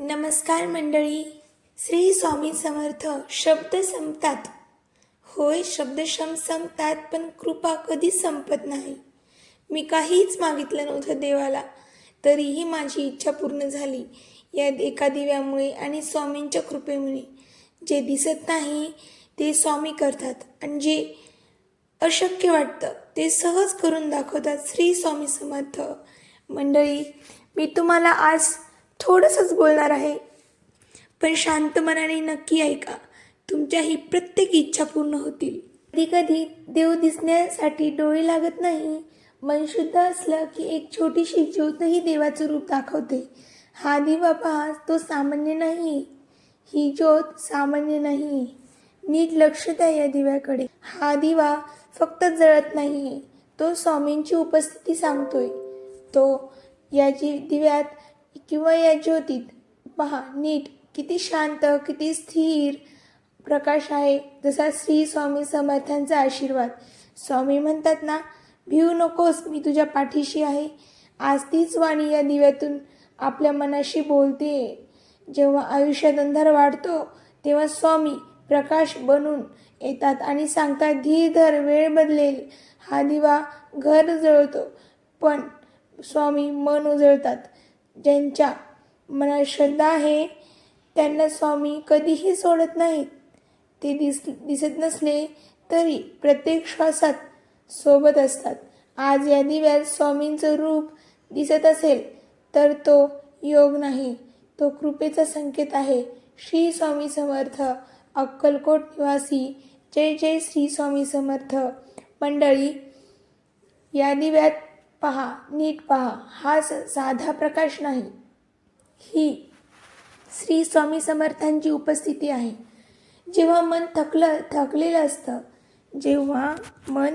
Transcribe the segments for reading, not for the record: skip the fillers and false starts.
नमस्कार मंडळी. श्री स्वामी समर्थ. शब्द संपतात. होय, शब्द संपतात, पण कृपा कधीच संपत नाही. मी काहीच मागितलं नव्हतं देवाला, तरीही माझी इच्छा पूर्ण झाली या एका दिव्यामुळे आणि स्वामींच्या कृपेमुळे. जे दिसत नाही ते स्वामी करतात आणि जे अशक्य वाटतं ते सहज करून दाखवतात. श्री स्वामी समर्थ. मंडळी, मी तुम्हाला आज थोडंसंच बोलणार आहे, पण शांत मनाने नक्की ऐका. तुमच्या ही प्रत्येक इच्छा पूर्ण होतील. कधी कधी देव दिसण्यासाठी डोळे लागत नाही. मन शुद्ध असलं की एक छोटीशी ज्योतही देवाचं रूप दाखवते. हा दिवा पहा, तो सामान्य नाही. ही ज्योत सामान्य नाही. नीट लक्ष द्या या दिव्याकडे. हा दिवा फक्त जळत नाही, तो स्वामींची उपस्थिती सांगतोय. तो या दिव्यात किंवा या ज्योतीत पहा नीट, किती शांत, किती स्थिर प्रकाश आहे, जसा श्री स्वामी समर्थांचा आशीर्वाद. स्वामी म्हणतात ना, भिवू नकोस, मी तुझ्या पाठीशी आहे. आज तीच वाणी या दिव्यातून आपल्या मनाशी बोलते. जेव्हा आयुष्यात अंधार वाढतो तेव्हा स्वामी प्रकाश बनून येतात आणि सांगतात, धीर धर, वेळ बदलेल. हा दिवा घर जळतो, पण स्वामी मन उजळतात. ज्यांच्या मनात श्रद्धा आहे त्यांना स्वामी कधीही सोडत नाहीत. ते दिसत नसले तरी प्रत्येक श्वासात सोबत असतात. आज या दिव्यात स्वामींचं रूप दिसत असेल तर तो योग नाही, तो कृपेचा संकेत आहे. श्री स्वामी समर्थ. अक्कलकोट निवासी, जय जय श्री स्वामी समर्थ. मंडळी, या दिव्यात पहा, नीट पहा, हा साधा प्रकाश नाही, ही श्री स्वामी समर्थांची उपस्थिती आहे. जेव्हा मन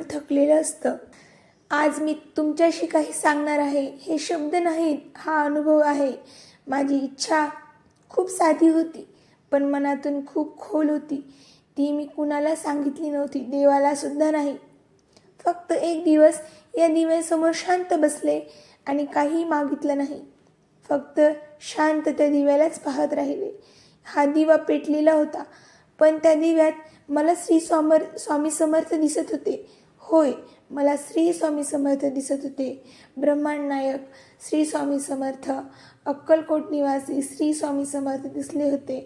थकलेलं असतं, आज मी तुमच्याशी काही सांगणार आहे. हे शब्द नाहीत, हा अनुभव आहे. माझी इच्छा खूप साधी होती, पण मनातून खूप खोल होती. ती मी कुणाला सांगितली नव्हती, देवाला सुद्धा नाही. फक्त एक दिवस या दिव्यासमोर शांत बसले आणि काही मागितलं नाही. फक्त शांत त्या दिव्यालाच पाहत राहिले. हा दिवा पेटलेला होता, पण त्या दिव्यात मला स्वामी समर्थ दिसत होते. होय, मला श्री स्वामी समर्थ दिसत होते. ब्रह्मांड नायक श्री स्वामी समर्थ, अक्कलकोट निवासी श्री स्वामी समर्थ दिसले होते.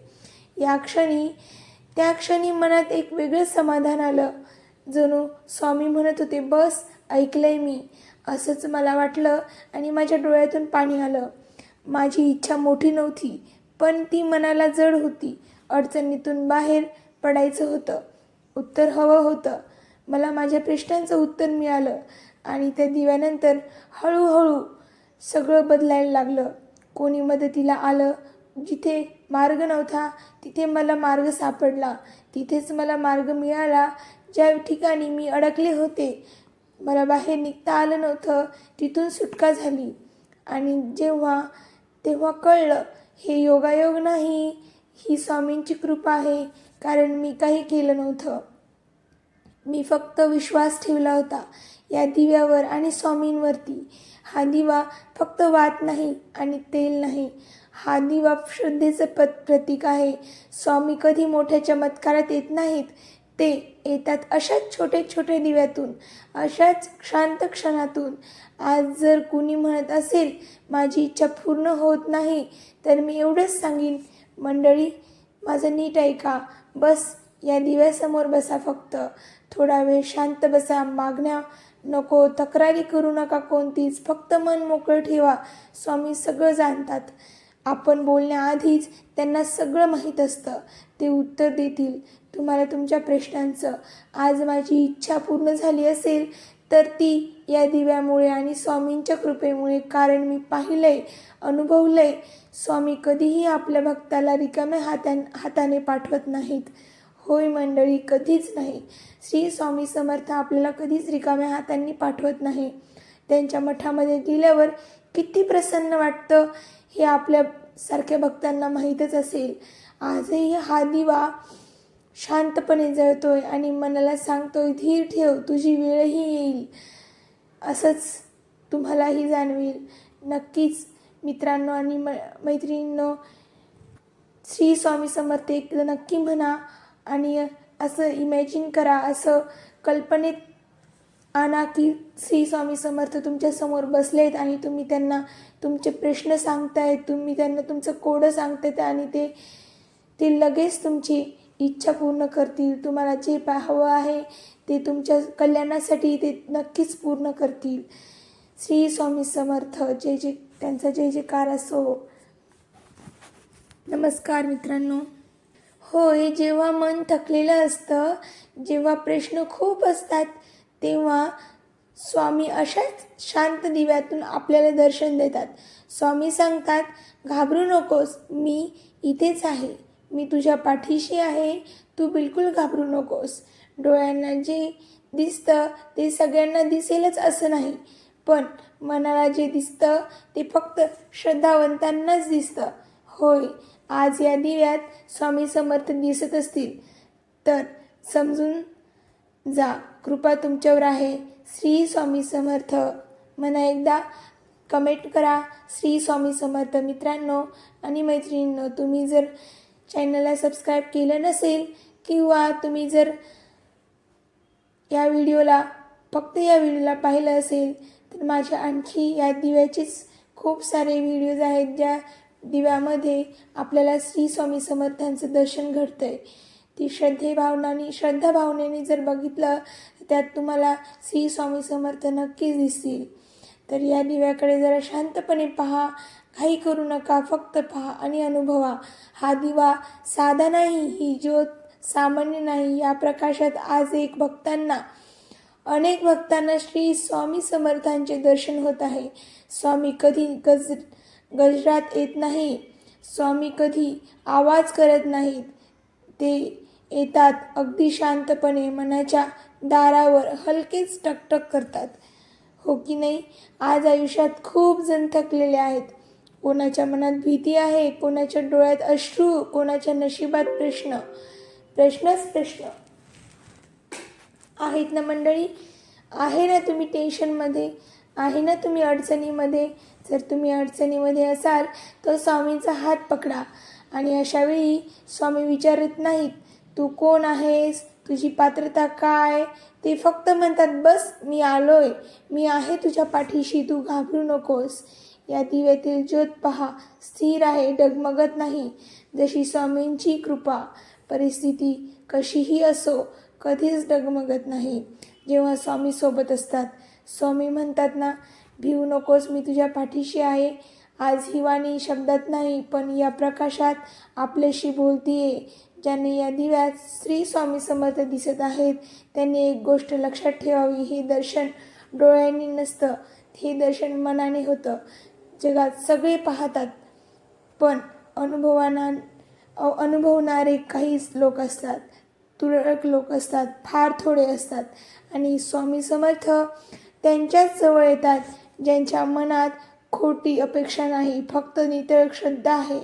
त्या क्षणी मनात एक वेगळं समाधान आलं. जणू स्वामी म्हणत होते, बस, ऐकलंय मी. असंच मला वाटलं आणि माझ्या डोळ्यातून पाणी आलं. माझी इच्छा मोठी नव्हती, पण ती मनाला जड होती. अडचणीतून बाहेर पडायचं होतं, उत्तर हवं होतं. मला माझ्या प्रश्नांचं उत्तर मिळालं आणि त्या दिव्यानंतर हळूहळू सगळं बदलायला लागलं. कोणी मदतीला आलं. जिथे मार्ग नव्हता तिथे मला मार्ग सापडला. तिथेच मला मार्ग मिळाला. ज्या ठिकाणी मी अडकले होते, मला बाहेर निघता आलं नव्हतं, तिथून सुटका झाली. आणि तेव्हा कळलं, हे योगायोग नाही, ही स्वामींची कृपा आहे. कारण मी काही केलं नव्हतं, मी फक्त विश्वास ठेवला होता या दिव्यावर आणि स्वामींवरती. हा दिवा फक्त वात नाही आणि तेल नाही, हा दिवा श्रद्धेचं प्रतीक आहे. स्वामी कधी मोठ्या चमत्कारात येत नाहीत, ते येतात अशाच छोटे दिव्यातून, अशाच शांत क्षणातून. आज जर कुणी म्हणत असेल माझी इच्छा पूर्ण होत नाही, तर मी एवढंच सांगेन, मंडळी, माझं नीट ऐका. बस या दिव्यासमोर बसा, फक्त थोडा वेळ शांत बसा. मागण्या नको, तक्रारी करू नका कोणतीच. फक्त मन मोकळं ठेवा. स्वामी सगळं जाणतात. आपण बोलण्याआधीच त्यांना सगळं माहीत असतं. ते उत्तर देतील तुम्हाला तुमच्या प्रश्नांचं. आज माझी इच्छा पूर्ण झाली असेल तर ती या दिव्यामुळे आणि स्वामींच्या कृपेमुळे. कारण मी पाहिलंय, अनुभवलंय, स्वामी कधीही आपल्या भक्ताला रिकाम्या हाताने पाठवत नाहीत. होय मंडळी, कधीच नाही. श्री स्वामी समर्थ आपल्याला कधीच रिकाम्या हातांनी पाठवत नाही. त्यांच्या मठामध्ये गेल्यावर किती प्रसन्न वाटतं हे आपल्या सारख्या भक्तांना माहीतच असेल. आजही हा दिवा शांतपणे जळतोय आणि मनाला सांगतोय, धीर ठेव, तुझी वेळही येईल. असंच तुम्हालाही जाणवेल. नक्कीच मित्रांनो आणि मैत्रिणींनो, श्री स्वामी समर्थ एकदा नक्की म्हणा आणि असं इमॅजिन करा, असं कल्पनेत आणा की श्री स्वामी समर्थ तुमच्यासमोर बसलेत आणि तुम्ही त्यांना तुमचे प्रश्न सांगतायत, तुम्ही त्यांना तुमचं कोडं सांगतायत आणि ते लगेच तुमची इच्छा पूर्ण करतील. तुम्हाला जे हवं आहे ते तुमच्या कल्याणासाठी ते नक्कीच पूर्ण करतील. श्री स्वामी समर्थ. त्यांचा जय जयकार असो. नमस्कार मित्रांनो. होय, जेव्हा मन थकलेलं असतं, जेव्हा प्रश्न खूप असतात, तेव्हा स्वामी अशाच शांत दिव्यातून आपल्याला दर्शन देतात. स्वामी सांगतात, घाबरू नकोस, मी इथेच आहे, मी तुझ्या पाठीशी आहे, तू बिलकुल घाबरू नकोस. डोळ्यांना जे दिसतं ते सगळ्यांना दिसेलच असं नाही, पण मनाला जे दिसतं ते फक्त श्रद्धावंतांनाच दिसतं. होय, आज या दिव्यात स्वामी समर्थ दिसत असतील तर समजून जा, कृपा तुमच्यावर आहे. श्री स्वामी समर्थ म्हणा एकदा, कमेंट करा श्री स्वामी समर्थ. मित्रांनो आणि मैत्रिणींनो, तुम्ही जर चॅनलला सबस्क्राईब केलं नसेल किंवा तुम्ही जर फक्त या व्हिडिओला पाहिलं असेल तर माझ्या आणखी या दिव्याचेच खूप सारे व्हिडिओज आहेत, ज्या दिव्यामध्ये आपल्याला श्री स्वामी समर्थांचं दर्शन घडतंय. ती श्रद्धा भावनेने जर बघितलं तर त्यात तुम्हाला श्री स्वामी समर्थ नक्कीच दिसतील. तर या दिव्याकडे जरा शांतपणे पहा, घाई करू नका, फक्त पहा आणि अनुभवा. हा दिवा साधा नाही, ही ज्योत सामान्य नाही. या प्रकाशात आज अनेक भक्तांना श्री स्वामी समर्थांचे दर्शन होत आहे. स्वामी कधी गजरात येत नाही, स्वामी कधी आवाज करत नाहीत, ते येतात अगदी शांतपणे, मनाच्या दारावर हलकेच टकटक करतात. हो की नाही? आज आयुष्यात खूप जण थकलेले आहेत. कोणाच्या मनात भीती आहे, कोणाच्या डोळ्यात अश्रू, कोणाच्या नशिबात प्रश्नच प्रश्न आहेत ना मंडळी. आहे ना तुम्ही टेन्शनमध्ये, आहे ना तुम्ही अडचणीमध्ये. जर तुम्ही अडचणीमध्ये असाल तर स्वामींचा हात पकडा आणि अशावेळी स्वामी विचारत नाहीत तू कोण आहेस, तुझी पात्रता काय. ते फक्त म्हणतात, बस मी आलोय, मी आहे तुझ्या पाठीशी, तू घाबरू नकोस. या दिव्यातील ज्योत पहा, स्थिर आहे, डगमगत नाही. जशी स्वामींची कृपा. परिस्थिती कशीही असो, कधीच डगमगत नाही जेव्हा स्वामी सोबत असतात. स्वामी म्हणतात ना, भिवू नकोस, मी तुझ्या पाठीशी आहे. आज ही वाणी शब्दात नाही पण या प्रकाशात आपल्याशी बोलतीये. ज्यांनी या दिव्यात श्री स्वामी समर्थ दिसत आहेत त्यांनी एक गोष्ट लक्षात ठेवावी, हे दर्शन डोळ्यांनी नसतं, हे दर्शन मनाने होतं. जगात सगळे पाहतात पण अनुभवणारे काहीच लोक असतात, तुरळक लोक असतात, फार थोडे असतात. आणि स्वामी समर्थ त्यांच्याच जवळ येतात ज्यांच्या मनात खोटी अपेक्षा नाही, फक्त नितळ श्रद्धा आहे.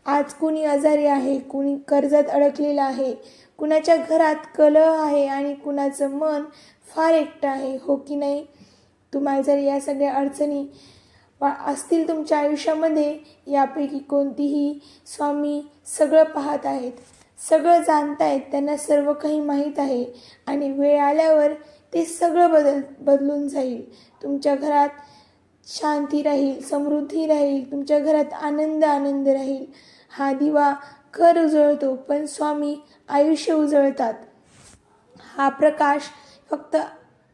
आज कुणी आजारी आहे, कुणी कर्जात अडकलेलं आहे, कुणाच्या घरात कलह आहे आणि कुणाचं मन फार एकटं आहे. हो की नाही? तुम्हाला जर या सगळ्या अडचणी असतील तुमच्या आयुष्यामध्ये, यापैकी कोणतीही, स्वामी सगळं पाहत आहेत, सगळं जाणत आहेत, त्यांना सर्व काही माहीत आहे आणि वेळ आल्यावर ते सगळं बदलून जाईल. तुमच्या घरात शांती राहील, समृद्धी राहील, तुमच्या घरात आनंद राहील. हा दिवा घर उजळतो पण स्वामी आयुष्य उजळतात. हा प्रकाश फक्त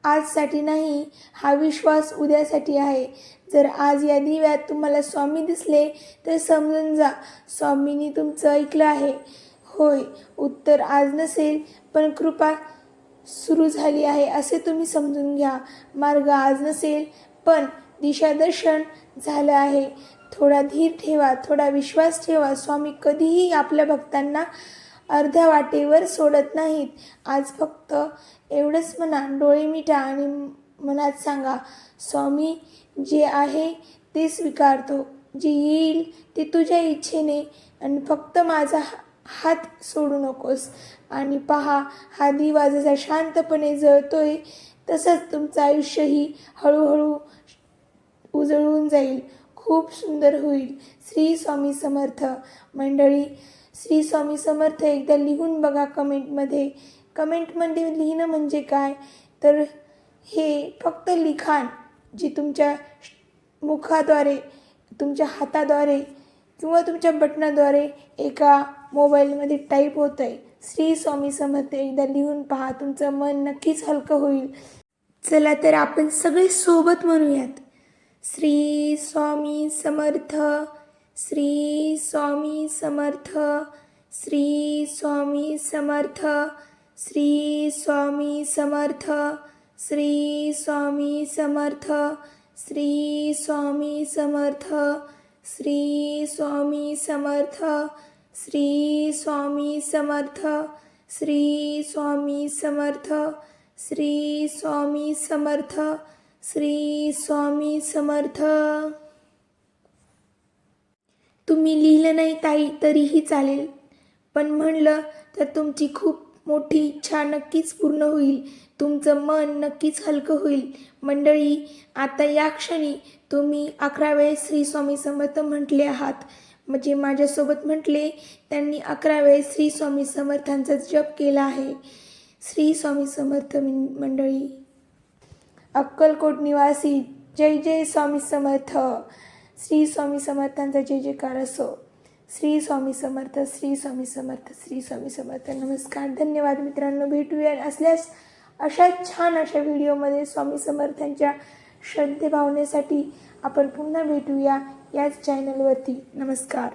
आजसाठी नाही, हा विश्वास उद्यासाठी आहे. जर आज या दिव्यात तुम्हाला स्वामी दिसले तर समजून जा, स्वामींनी तुमचं ऐकलं आहे. होय, उत्तर आज नसेल पण कृपा सुरू झाली आहे असे तुम्ही समजून घ्या. मार्ग आज नसेल पण दिशादर्शन झालं आहे. थोडा धीर ठेवा, थोडा विश्वास ठेवा. स्वामी कधीही आपल्या भक्तांना अर्ध्या वाटेवर सोडत नाहीत. आज फक्त एवढंच म्हणा, डोळे मिटा आणि मनात सांगा, स्वामी जे आहे ते स्वीकारतो, जे येईल ते तुझ्या इच्छेने, आणि फक्त माझा हात सोडू नकोस. आणि पहा, हा दिवा जसा शांतपणे जळतोय तसंच तुमचं आयुष्यही हळूहळू उजळून जाईल, खूप सुंदर होईल. श्री स्वामी समर्थ. मंडळी, श्री स्वामी समर्थ एकदा लिहून बघा कमेंटमध्ये. कमेंटमध्ये लिहिणं म्हणजे काय तर हे फक्त लिखाण जे तुमच्या मुखाद्वारे, तुमच्या हाताद्वारे किंवा तुमच्या बटनाद्वारे एका मोबाईलमध्ये टाईप होतं आहे. श्री स्वामी समर्थ एकदा लिहून पहा, तुमचं मन नक्कीच हलकं होईल. चला तर आपण सगळे सोबत म्हणूयात. श्री स्वामी समर्थ, श्री स्वामी समर्थ, श्री स्वामी समर्थ, श्री स्वामी समर्थ, श्री स्वामी समर्थ, श्री स्वामी समर्थ, श्री स्वामी समर्थ, श्री स्वामी समर्थ, श्री स्वामी समर्थ, श्री स्वामी समर्थ, श्री स्वामी समर्थ. तुम्ही लिहिलं नाही ताई तरीही चालेल, पण म्हणलं तर तुमची खूप मोठी इच्छा नक्कीच पूर्ण होईल. तुमचं मन नक्कीच हलकं होईल. मंडळी, आता या क्षणी तुम्ही 11 वेळेस श्री स्वामी समर्थ म्हटले आहात. म्हणजे माझ्यासोबत म्हटले, त्यांनी 11 वेळेस श्री स्वामी समर्थांचा जप केला आहे. श्री स्वामी समर्थ मंडळी. अक्कलकोट निवासी, जय जय स्वामी समर्थ. श्री स्वामी समर्थांचा जय जयकार असो. श्री स्वामी समर्थ, श्री स्वामी समर्थ, श्री स्वामी समर्थ. नमस्कार, धन्यवाद मित्रांनो. भेटूया असल्यास अशा छान अशा व्हिडिओमध्ये स्वामी समर्थांच्या श्रद्धेभावनेसाठी आपण पुन्हा भेटूया याच चॅनलवरती. नमस्कार.